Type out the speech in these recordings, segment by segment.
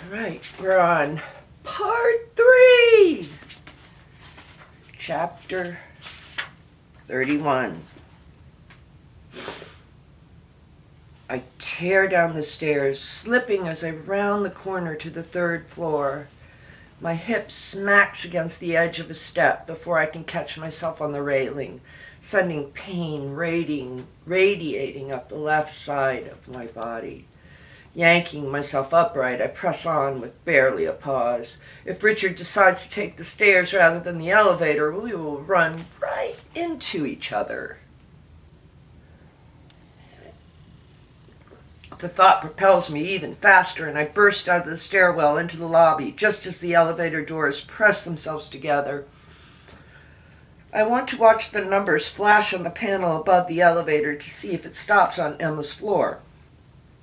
right, we're on part 3, chapter 31. I tear down the stairs, slipping as I round the corner to the 3rd floor. My hip smacks against the edge of a step before I can catch myself on the railing, sending pain radiating up the left side of my body. Yanking myself upright, I press on with barely a pause. If Richard decides to take the stairs rather than the elevator, we will run right into each other. The thought propels me even faster, and I burst out of the stairwell into the lobby just as the elevator doors press themselves together. I want to watch the numbers flash on the panel above the elevator to see if it stops on Emma's floor.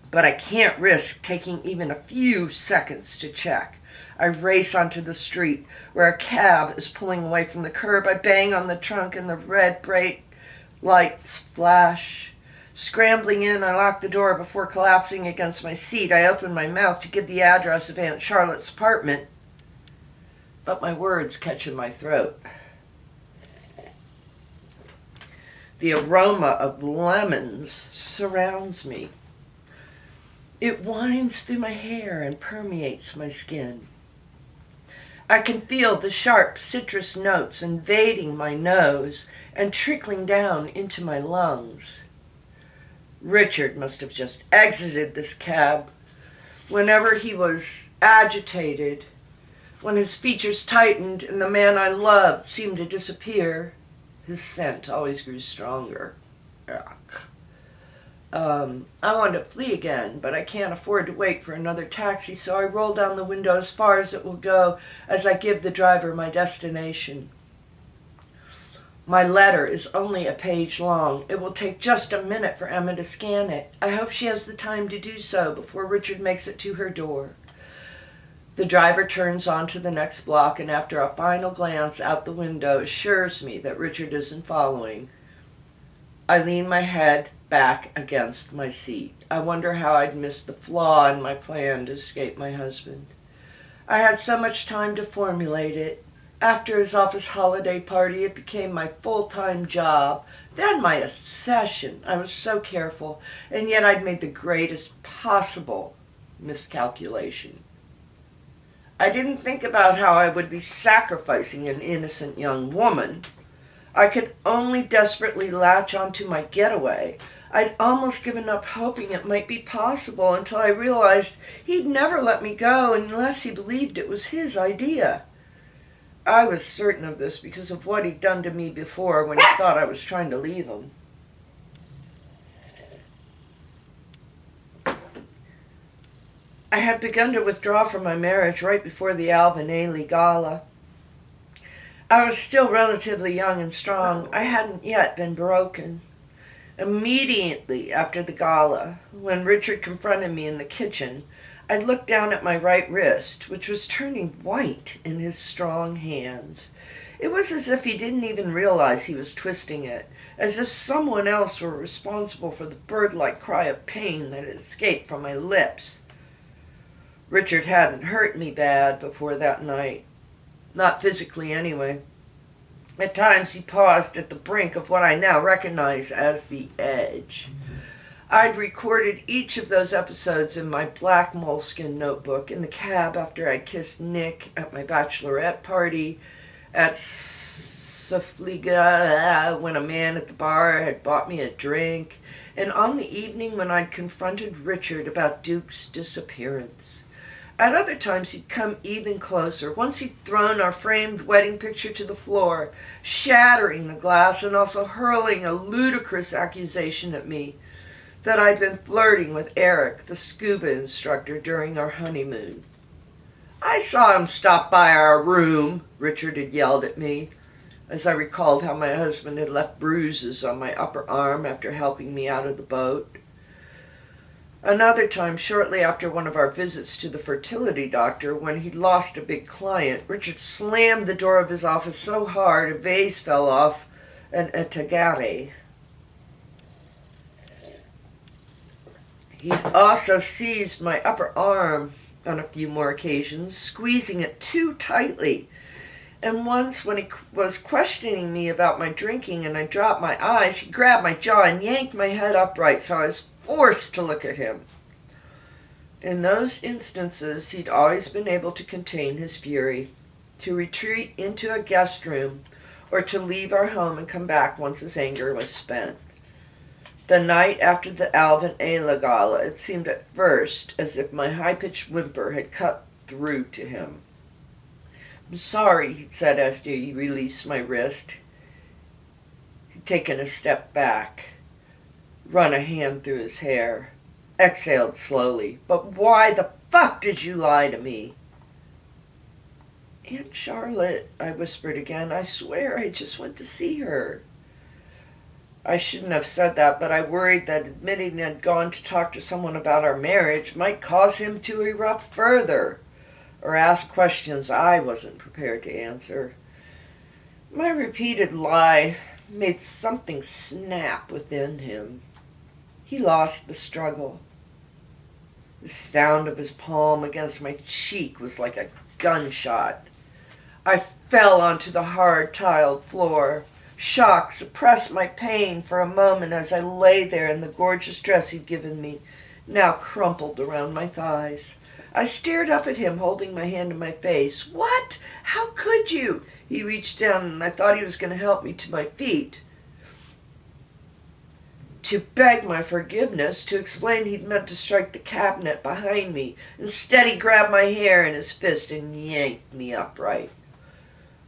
But I can't risk taking even a few seconds to check. I race onto the street where a cab is pulling away from the curb. I bang on the trunk and the red brake lights flash. Scrambling in, I lock the door before collapsing against my seat. I open my mouth to give the address of Aunt Charlotte's apartment, but my words catch in my throat. The aroma of lemons surrounds me. It winds through my hair and permeates my skin. I can feel the sharp citrus notes invading my nose and trickling down into my lungs. Richard must have just exited this cab. Whenever he was agitated, when his features tightened and the man I loved seemed to disappear, his scent always grew stronger. Yuck. I want to flee again, but I can't afford to wait for another taxi, so I roll down the window as far as it will go as I give the driver my destination. My letter is only a page long. It will take just a minute for Emma to scan it. I hope she has the time to do so before Richard makes it to her door. The driver turns onto the next block, and after a final glance out the window assures me that Richard isn't following. I lean my head back against my seat. I wonder how I'd missed the flaw in my plan to escape my husband. I had so much time to formulate it. After his office holiday party, it became my full-time job, then my obsession. I was so careful, and yet I'd made the greatest possible miscalculation. I didn't think about how I would be sacrificing an innocent young woman. I could only desperately latch onto my getaway. I'd almost given up hoping it might be possible until I realized he'd never let me go unless he believed it was his idea. I was certain of this because of what he'd done to me before when he thought I was trying to leave him. I had begun to withdraw from my marriage right before the Alvin Ailey Gala. I was still relatively young and strong. I hadn't yet been broken. Immediately after the gala, when Richard confronted me in the kitchen, I looked down at my right wrist, which was turning white in his strong hands. It was as if he didn't even realize he was twisting it, as if someone else were responsible for the bird-like cry of pain that had escaped from my lips. Richard hadn't hurt me bad before that night. Not physically, anyway. At times he paused at the brink of what I now recognize as the edge. I'd recorded each of those episodes in my black moleskin notebook, in the cab after I kissed Nick, at my bachelorette party, at Safliga when a man at the bar had bought me a drink, and on the evening when I'd confronted Richard about Duke's disappearance. At other times he'd come even closer. Once he'd thrown our framed wedding picture to the floor, shattering the glass and also hurling a ludicrous accusation at me that I'd been flirting with Eric, the scuba instructor, during our honeymoon. "I saw him stop by our room," Richard had yelled at me, as I recalled how my husband had left bruises on my upper arm after helping me out of the boat. Another time, shortly after one of our visits to the fertility doctor, when he'd lost a big client, Richard slammed the door of his office so hard a vase fell off an etagere. He also seized my upper arm on a few more occasions, squeezing it too tightly. And once, when he was questioning me about my drinking and I dropped my eyes, he grabbed my jaw and yanked my head upright, so I was forced to look at him. In those instances, he'd always been able to contain his fury, to retreat into a guest room, or to leave our home and come back once his anger was spent. The night after the Alvin Ailey Gala, it seemed at first as if my high-pitched whimper had cut through to him. "I'm sorry," he'd said after he released my wrist. He'd taken a step back, run a hand through his hair, exhaled slowly. "But why the fuck did you lie to me?" "Aunt Charlotte," I whispered again, "I swear I just went to see her." I shouldn't have said that, but I worried that admitting I'd gone to talk to someone about our marriage might cause him to erupt further, or ask questions I wasn't prepared to answer. My repeated lie made something snap within him. He lost the struggle. The sound of his palm against my cheek was like a gunshot. I fell onto the hard tiled floor. Shock suppressed my pain for a moment as I lay there in the gorgeous dress he'd given me, now crumpled around my thighs. I stared up at him, holding my hand to my face. "What? How could you?" He reached down and I thought he was going to help me to my feet, to beg my forgiveness, to explain he'd meant to strike the cabinet behind me. Instead, he grabbed my hair in his fist and yanked me upright.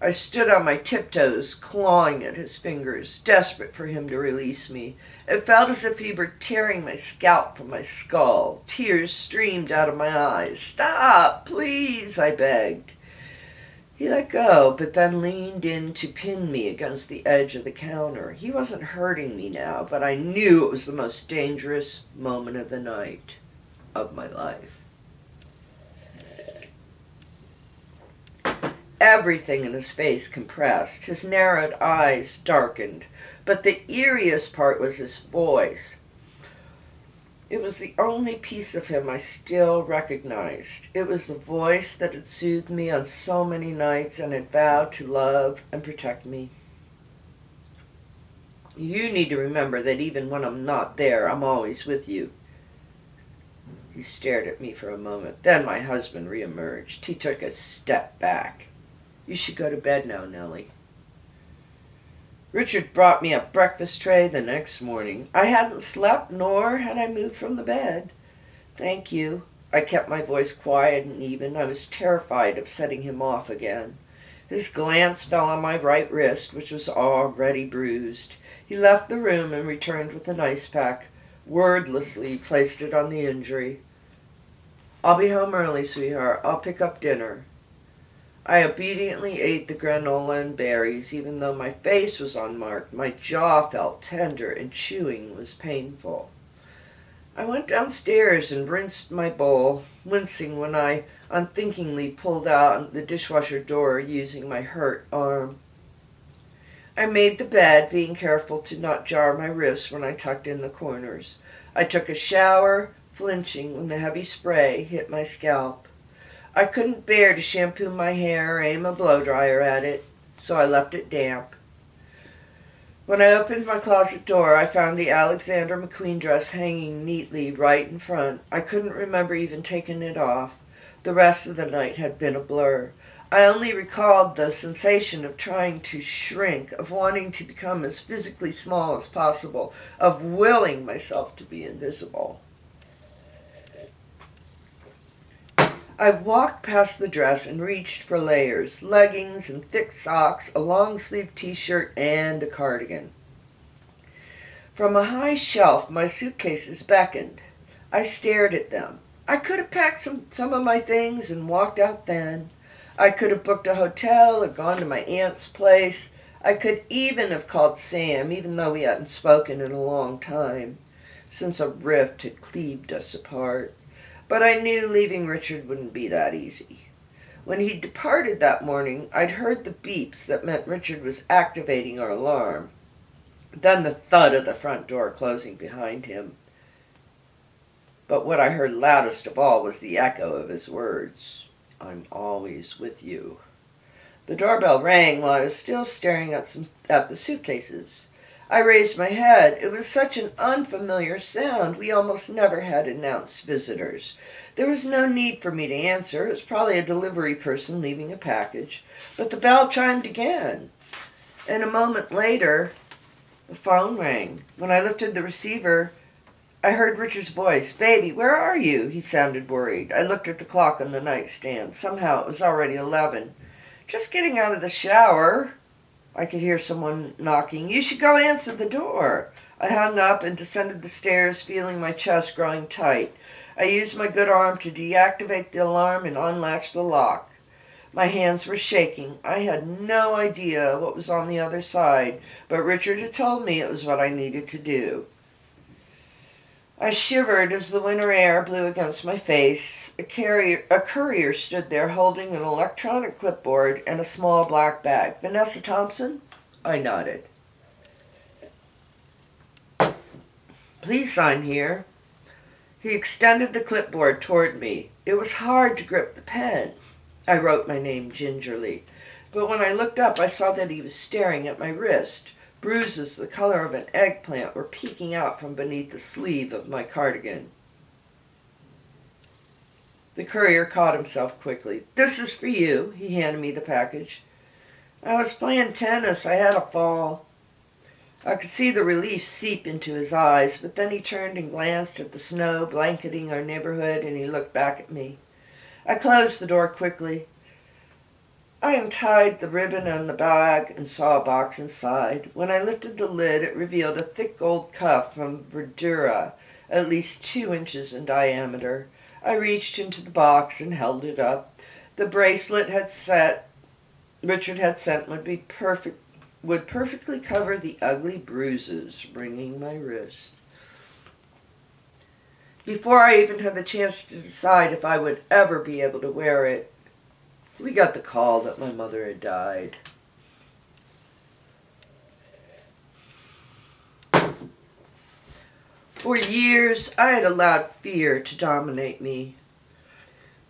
I stood on my tiptoes, clawing at his fingers, desperate for him to release me. It felt as if he were tearing my scalp from my skull. Tears streamed out of my eyes. "Stop, please," I begged. He let go, but then leaned in to pin me against the edge of the counter. He wasn't hurting me now, but I knew it was the most dangerous moment of the night of my life. Everything in his face compressed. His narrowed eyes darkened. But the eeriest part was his voice. It was the only piece of him I still recognized. It was the voice that had soothed me on so many nights and had vowed to love and protect me. "You need to remember that even when I'm not there, I'm always with you." He stared at me for a moment. Then my husband reemerged. He took a step back. "You should go to bed now, Nellie." Richard brought me a breakfast tray the next morning. I hadn't slept, nor had I moved from the bed. "Thank you." I kept my voice quiet and even. I was terrified of setting him off again. His glance fell on my right wrist, which was already bruised. He left the room and returned with an ice pack. Wordlessly placed it on the injury. "I'll be home early, sweetheart. I'll pick up dinner." I obediently ate the granola and berries, even though my face was unmarked. My jaw felt tender and chewing was painful. I went downstairs and rinsed my bowl, wincing when I unthinkingly pulled out the dishwasher door using my hurt arm. I made the bed, being careful to not jar my wrists when I tucked in the corners. I took a shower, flinching when the heavy spray hit my scalp. I couldn't bear to shampoo my hair or aim a blow-dryer at it, so I left it damp. When I opened my closet door, I found the Alexander McQueen dress hanging neatly right in front. I couldn't remember even taking it off. The rest of the night had been a blur. I only recalled the sensation of trying to shrink, of wanting to become as physically small as possible, of willing myself to be invisible. I walked past the dress and reached for layers, leggings and thick socks, a long-sleeved t-shirt, and a cardigan. From a high shelf, my suitcases beckoned. I stared at them. I could have packed some of my things and walked out then. I could have booked a hotel or gone to my aunt's place. I could even have called Sam, even though we hadn't spoken in a long time, since a rift had cleaved us apart. But I knew leaving Richard wouldn't be that easy. When he departed that morning, I'd heard the beeps that meant Richard was activating our alarm. Then the thud of the front door closing behind him. But what I heard loudest of all was the echo of his words. I'm always with you. The doorbell rang while I was still staring at the suitcases. I raised my head. It was such an unfamiliar sound. We almost never had announced visitors. There was no need for me to answer. It was probably a delivery person leaving a package. But the bell chimed again. And a moment later, the phone rang. When I lifted the receiver, I heard Richard's voice. Baby, where are you? He sounded worried. I looked at the clock on the nightstand. Somehow it was already 11. Just getting out of the shower. I could hear someone knocking. You should go answer the door. I hung up and descended the stairs, feeling my chest growing tight. I used my good arm to deactivate the alarm and unlatch the lock. My hands were shaking. I had no idea what was on the other side, but Richard had told me it was what I needed to do. I shivered as the winter air blew against my face. A courier stood there holding an electronic clipboard and a small black bag. Vanessa Thompson? I nodded. Please sign here. He extended the clipboard toward me. It was hard to grip the pen. I wrote my name gingerly, but when I looked up I saw that he was staring at my wrist. Bruises the color of an eggplant were peeking out from beneath the sleeve of my cardigan. The courier caught himself quickly. This is for you. He handed me the package. I was playing tennis. I had a fall. I could see the relief seep into his eyes, but then he turned and glanced at the snow blanketing our neighborhood, and he looked back at me. I closed the door quickly. I untied the ribbon on the bag and saw a box inside. When I lifted the lid, it revealed a thick gold cuff from Verdura, at least 2 inches in diameter. I reached into the box and held it up. The bracelet Richard had sent would perfectly cover the ugly bruises ringing my wrist. Before I even had the chance to decide if I would ever be able to wear it, we got the call that my mother had died. For years, I had allowed fear to dominate me.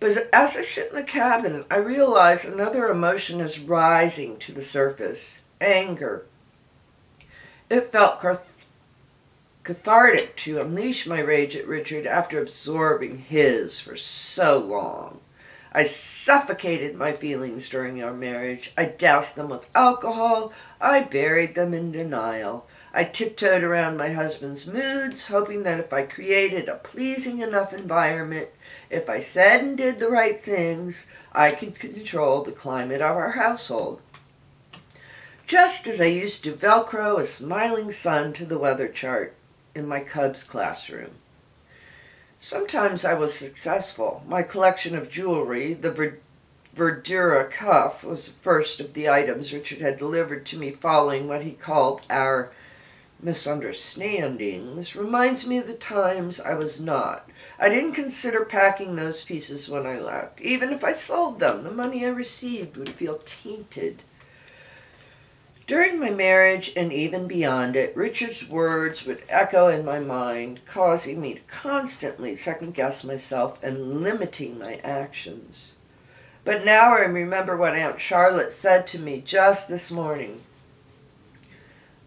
But as I sit in the cabin, I realize another emotion is rising to the surface. Anger. It felt cathartic to unleash my rage at Richard after absorbing his for so long. I suffocated my feelings during our marriage. I doused them with alcohol. I buried them in denial. I tiptoed around my husband's moods, hoping that if I created a pleasing enough environment, if I said and did the right things, I could control the climate of our household. Just as I used to Velcro a smiling sun to the weather chart in my Cubs classroom. Sometimes I was successful. My collection of jewelry, the Verdura cuff, was the first of the items Richard had delivered to me following what he called our misunderstandings. Reminds me of the times I was not. I didn't consider packing those pieces when I left. Even if I sold them, the money I received would feel tainted. During my marriage and even beyond it, Richard's words would echo in my mind, causing me to constantly second-guess myself and limiting my actions. But now I remember what Aunt Charlotte said to me just this morning.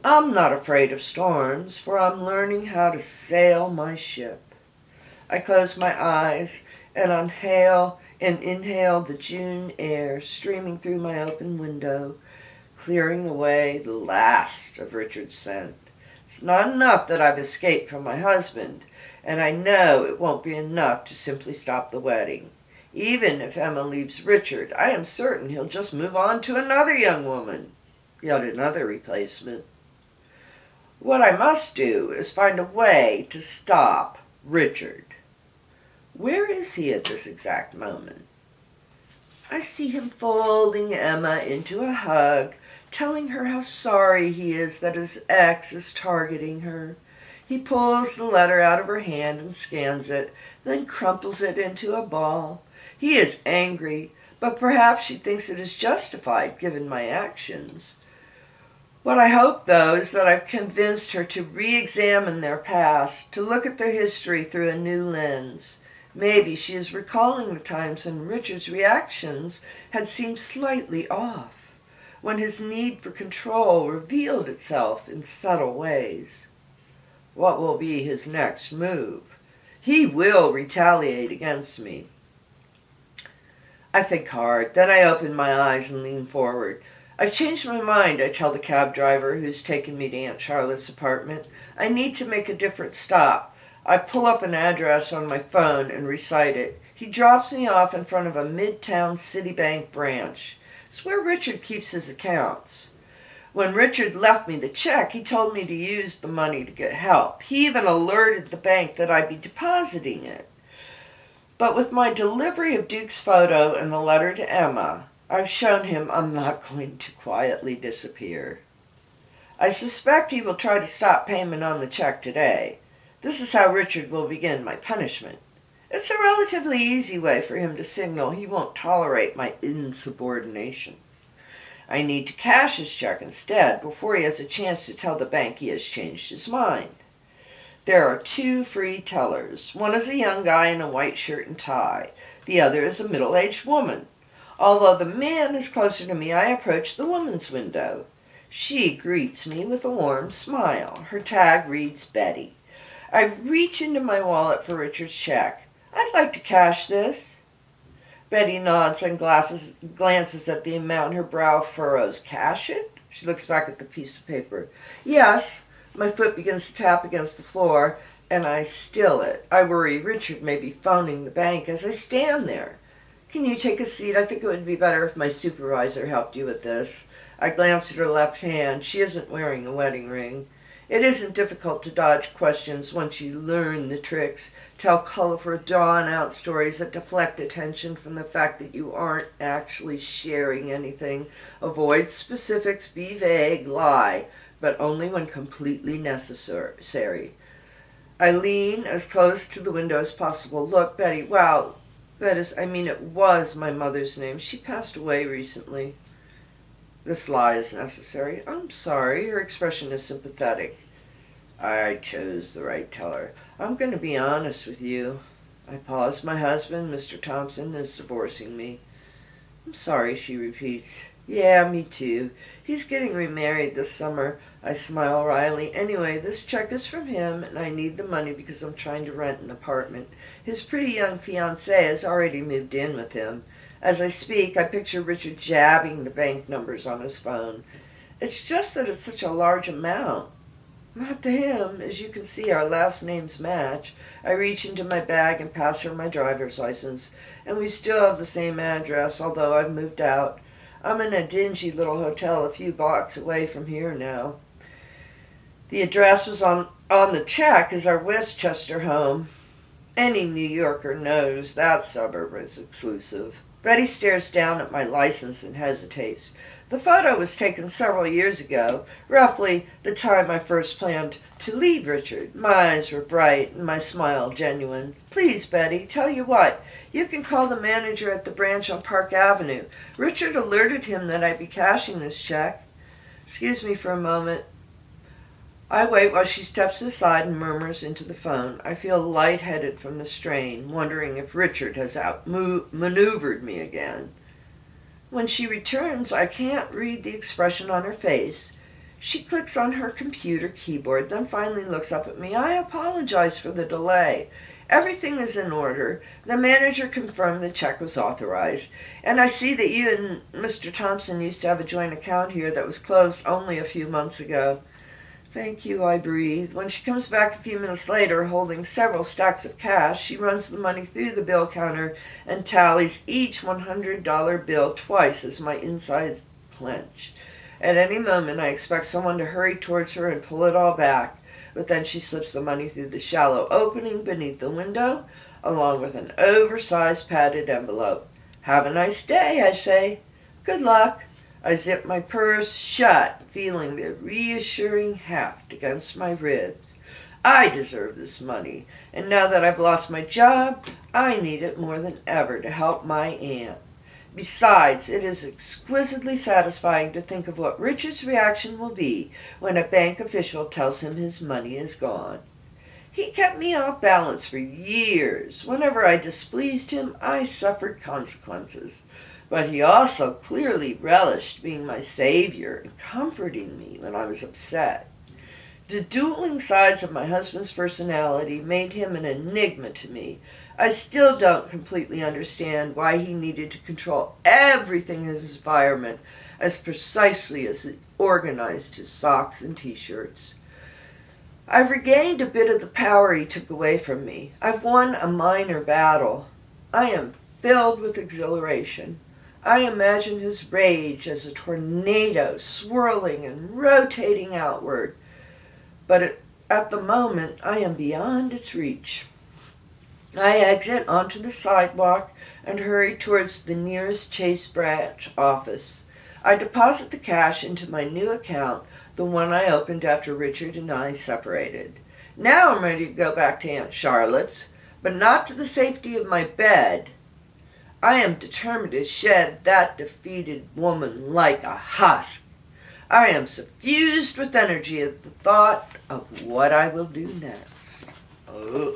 I'm not afraid of storms, for I'm learning how to sail my ship. I closed my eyes and inhaled the June air streaming through my open window, clearing away the last of Richard's scent. It's not enough that I've escaped from my husband, and I know it won't be enough to simply stop the wedding. Even if Emma leaves Richard, I am certain he'll just move on to another young woman, yet another replacement. What I must do is find a way to stop Richard. Where is he at this exact moment? I see him folding Emma into a hug, telling her how sorry he is that his ex is targeting her. He pulls the letter out of her hand and scans it, then crumples it into a ball. He is angry, but perhaps she thinks it is justified given my actions. What I hope, though, is that I've convinced her to re-examine their past, to look at their history through a new lens. Maybe she is recalling the times when Richard's reactions had seemed slightly off, when his need for control revealed itself in subtle ways. What will be his next move? He will retaliate against me. I think hard. Then I open my eyes and lean forward. I've changed my mind, I tell the cab driver who's taken me to Aunt Charlotte's apartment. I need to make a different stop. I pull up an address on my phone and recite it. He drops me off in front of a Midtown Citibank branch. It's where Richard keeps his accounts. When Richard left me the check, he told me to use the money to get help. He even alerted the bank that I'd be depositing it. But with my delivery of Duke's photo and the letter to Emma, I've shown him I'm not going to quietly disappear. I suspect he will try to stop payment on the check today. This is how Richard will begin my punishment. It's a relatively easy way for him to signal he won't tolerate my insubordination. I need to cash his check instead before he has a chance to tell the bank he has changed his mind. There are 2 free tellers. One is a young guy in a white shirt and tie. The other is a middle-aged woman. Although the man is closer to me, I approach the woman's window. She greets me with a warm smile. Her tag reads Betty. I reach into my wallet for Richard's check. I'd like to cash this. Betty nods and glances at the amount. Her brow furrows. Cash it? She looks back at the piece of paper. Yes. My foot begins to tap against the floor, and I still it. I worry Richard may be phoning the bank as I stand there. Can you take a seat? I think it would be better if my supervisor helped you with this. I glance at her left hand. She isn't wearing a wedding ring. It isn't difficult to dodge questions once you learn the tricks. Tell colorful, drawn-out stories that deflect attention from the fact that you aren't actually sharing anything. Avoid specifics, be vague, lie, but only when completely necessary. I lean as close to the window as possible. Look, Betty, wow. It was my mother's name. She passed away recently. This lie is necessary. I'm sorry. Her expression is sympathetic. I chose the right teller. I'm going to be honest with you. I pause. My husband, Mr. Thompson, is divorcing me. I'm sorry, she repeats. Yeah, me too. He's getting remarried this summer. I smile wryly. Anyway, this check is from him, and I need the money because I'm trying to rent an apartment. His pretty young fiancée has already moved in with him. As I speak, I picture Richard jabbing the bank numbers on his phone. It's just that it's such a large amount. Not to him. As you can see, our last names match. I reach into my bag and pass her my driver's license, and we still have the same address, although I've moved out. I'm in a dingy little hotel a few blocks away from here now. The address was on the check is our Westchester home. Any New Yorker knows that suburb is exclusive. Betty stares down at my license and hesitates. The photo was taken several years ago, roughly the time I first planned to leave Richard. My eyes were bright and my smile genuine. Please, Betty, tell you what, you can call the manager at the branch on Park Avenue. Richard alerted him that I'd be cashing this check. Excuse me for a moment. I wait while she steps aside and murmurs into the phone. I feel lightheaded from the strain, wondering if Richard has outmaneuvered me again. When she returns, I can't read the expression on her face. She clicks on her computer keyboard, then finally looks up at me. I apologize for the delay. Everything is in order. The manager confirmed the check was authorized, and I see that you and Mr. Thompson used to have a joint account here that was closed only a few months ago. Thank you, I breathe. When she comes back a few minutes later, holding several stacks of cash, she runs the money through the bill counter and tallies each $100 bill twice as my insides clench. At any moment, I expect someone to hurry towards her and pull it all back, but then she slips the money through the shallow opening beneath the window, along with an oversized padded envelope. Have a nice day, I say. Good luck. I zip my purse shut, feeling the reassuring heft against my ribs. I deserve this money, and now that I've lost my job, I need it more than ever to help my aunt. Besides, it is exquisitely satisfying to think of what Richard's reaction will be when a bank official tells him his money is gone. He kept me off balance for years. Whenever I displeased him, I suffered consequences. But he also clearly relished being my savior and comforting me when I was upset. The dueling sides of my husband's personality made him an enigma to me. I still don't completely understand why he needed to control everything in his environment as precisely as he organized his socks and t-shirts. I've regained a bit of the power he took away from me. I've won a minor battle. I am filled with exhilaration. I imagine his rage as a tornado swirling and rotating outward. But at the moment, I am beyond its reach. I exit onto the sidewalk and hurry towards the nearest Chase branch office. I deposit the cash into my new account, the one I opened after Richard and I separated. Now I'm ready to go back to Aunt Charlotte's, but not to the safety of my bed. I am determined to shed that defeated woman like a husk. I am suffused with energy at the thought of what I will do next. Oh.